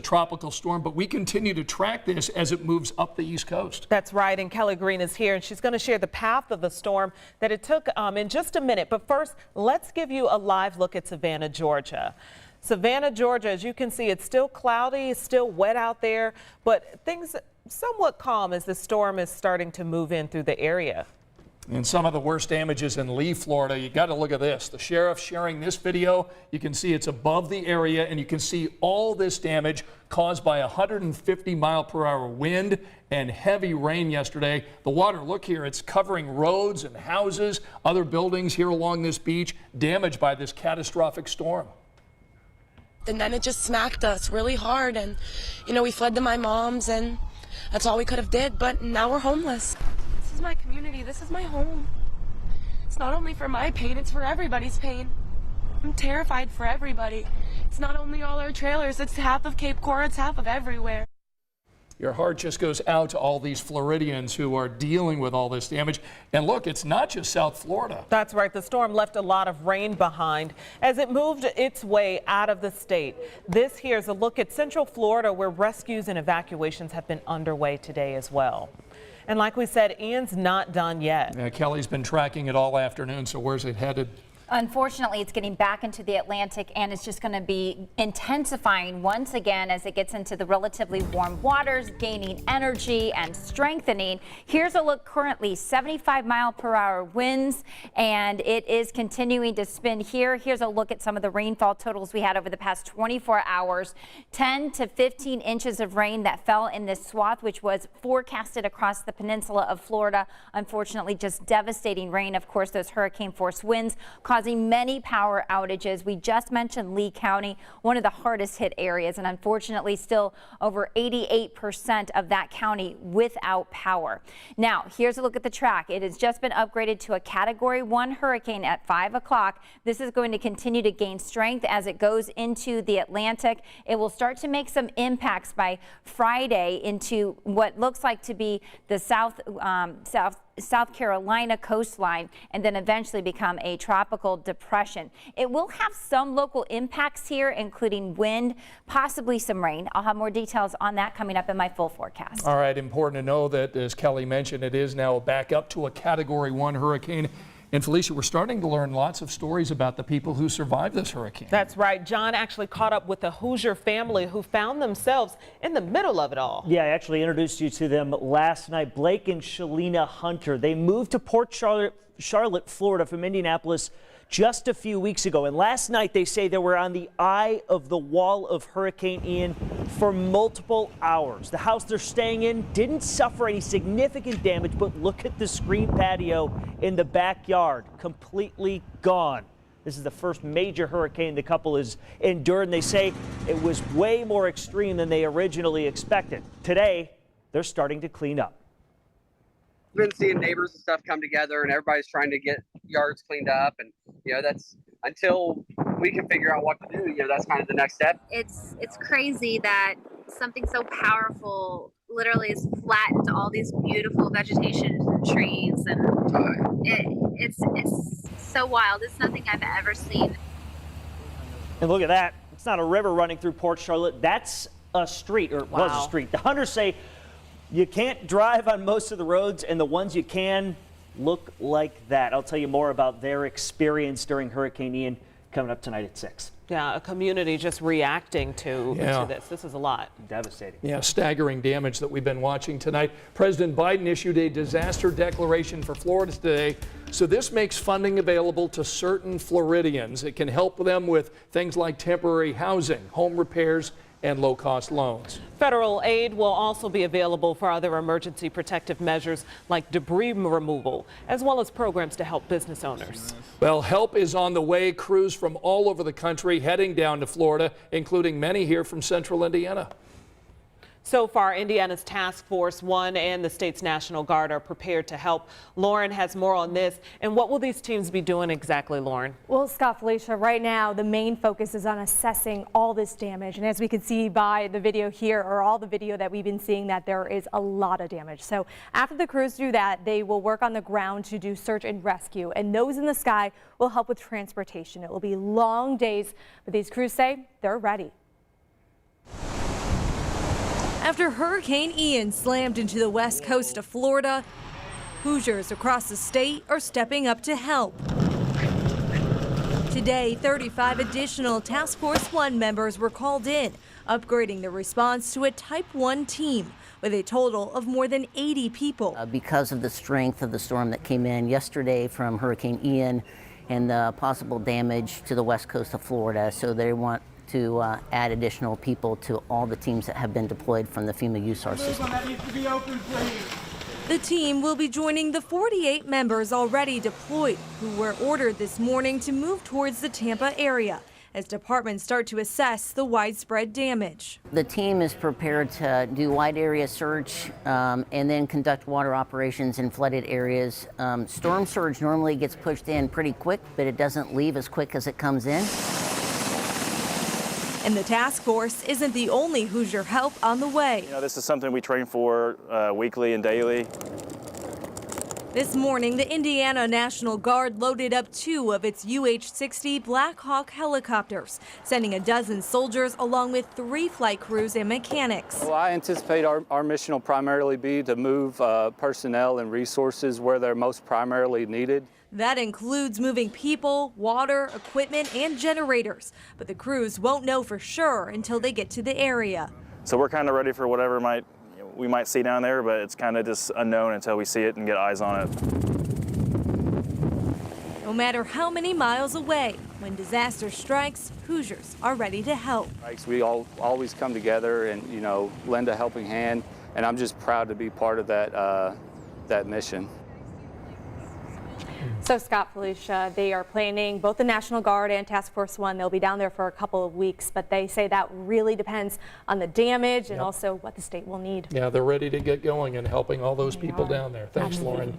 tropical storm, but we continue to track this as it moves up the East Coast. That's right, and Kelly Green is here, and she's going to share the path of the storm that it took in just a minute. But first, let's give you a live look at Savannah, Georgia. Savannah, Georgia, as you can see, it's still cloudy, it's still wet out there, but things somewhat calm as the storm is starting to move in through the area. And some of the worst damages in Lee, Florida. You got to look at this. The sheriff sharing this video. You can see it's above the area, and you can see all this damage caused by 150-mile-per-hour wind and heavy rain yesterday. The water, look here, it's covering roads and houses, other buildings here along this beach, damaged by this catastrophic storm. And then it just smacked us really hard, and we fled to my mom's, and that's all we could have did. But now we're homeless. This is my community. This is my home. It's not only for my pain, it's for everybody's pain. I'm terrified for everybody. It's not only all our trailers, it's half of Cape Coral, it's half of everywhere. Your heart just goes out to all these Floridians who are dealing with all this damage. And look, it's not just South Florida. That's right. The storm left a lot of rain behind as it moved its way out of the state. This here is a look at Central Florida, where rescues and evacuations have been underway today as well. And like we said, Ian's not done yet. Yeah, Kelly's been tracking it all afternoon, so where's it headed? Unfortunately, it's getting back into the Atlantic, and it's just going to be intensifying once again as it gets into the relatively warm waters, gaining energy and strengthening. Here's a look currently, 75-mile-per-hour winds, and it is continuing to spin here. Here's a look at some of the rainfall totals we had over the past 24 hours. 10 to 15 inches of rain that fell in this swath, which was forecasted across the peninsula of Florida. Unfortunately, just devastating rain. Of course, those hurricane-force winds causing many power outages. We just mentioned Lee County, one of the hardest hit areas, and unfortunately still over 88% of that county without power. Now, here's a look at the track. It has just been upgraded to a Category 1 hurricane at 5 o'clock. This is going to continue to gain strength as it goes into the Atlantic. It will start to make some impacts by Friday into what looks like to be the South Carolina coastline, and then eventually become a tropical depression. It will have some local impacts here, including wind, possibly some rain. I'll have more details on that coming up in my full forecast. All right, important to know that, as Kelly mentioned, it is now back up to a Category 1 hurricane. And Felicia, we're starting to learn lots of stories about the people who survived this hurricane. That's right. John actually caught up with the Hoosier family who found themselves in the middle of it all. Yeah, I actually introduced you to them last night. Blake and Shalina Hunter. They moved to Port Charlotte, Florida from Indianapolis just a few weeks ago. And last night they say they were on the eye of the wall of Hurricane Ian for multiple hours. The house they're staying in didn't suffer any significant damage, but look at the screen patio in the backyard, completely gone. This is the first major hurricane the couple has endured, and they say it was way more extreme than they originally expected. Today, they're starting to clean up. Been seeing neighbors and stuff come together, and everybody's trying to get yards cleaned up, and that's until we can figure out what to do. That's kind of the next step. It's crazy that something so powerful literally is flattened to all these beautiful vegetation and trees, and it's so wild. It's nothing I've ever seen. And look at that. It's not a river running through Port Charlotte. That's a street, or was a street. The hunters say you can't drive on most of the roads, and the ones you can look like that. I'll tell you more about their experience during Hurricane Ian coming up tonight at 6. Yeah, a community just reacting to this. This is a lot. Devastating. Yeah, staggering damage that we've been watching tonight. President Biden issued a disaster declaration for Florida today. So this makes funding available to certain Floridians. It can help them with things like temporary housing, home repairs, and low-cost loans. Federal aid will also be available for other emergency protective measures like debris removal, as well as programs to help business owners. Well, help is on the way. Crews from all over the country heading down to Florida, including many here from central Indiana. So far, Indiana's Task Force 1 and the state's National Guard are prepared to help. Lauren has more on this. And what will these teams be doing exactly, Lauren? Well, Scott, Felicia, right now the main focus is on assessing all this damage. And as we can see by the video here, or all the video that we've been seeing, that there is a lot of damage. So after the crews do that, they will work on the ground to do search and rescue. And those in the sky will help with transportation. It will be long days, but these crews say they're ready. After Hurricane Ian slammed into the west coast of Florida, Hoosiers across the state are stepping up to help. Today, 35 additional Task Force 1 members were called in, upgrading the response to a Type 1 team with a total of more than 80 people. Because of the strength of the storm that came in yesterday from Hurricane Ian and the possible damage to the west coast of Florida, so they want to add additional people to all the teams that have been deployed from the FEMA USAR system. The team will be joining the 48 members already deployed, who were ordered this morning to move towards the Tampa area as departments start to assess the widespread damage. The team is prepared to do wide area search and then conduct water operations in flooded areas. Storm surge normally gets pushed in pretty quick, but it doesn't leave as quick as it comes in. And the task force isn't the only Hoosier help on the way. You know, this is something we train for weekly and daily. This morning, the Indiana National Guard loaded up 2 of its UH-60 Black Hawk helicopters, sending a dozen soldiers along with 3 flight crews and mechanics. Well, I anticipate our mission will primarily be to move personnel and resources where they're most primarily needed. That includes moving people, water, equipment, and generators. But the crews won't know for sure until they get to the area. So we're kind of ready for whatever we might see down there, but it's kind of just unknown until we see it and get eyes on it. No matter how many miles away, when disaster strikes, Hoosiers are ready to help. We all always come together and, you know, lend a helping hand, and I'm just proud to be part of that mission. So Scott, Felicia, they are planning, both the National Guard and Task Force 1, they'll be down there for a couple of weeks, but they say that really depends on the damage and also what the state will need. Yeah, they're ready to get going and helping all those people down there. Thanks, Lauren.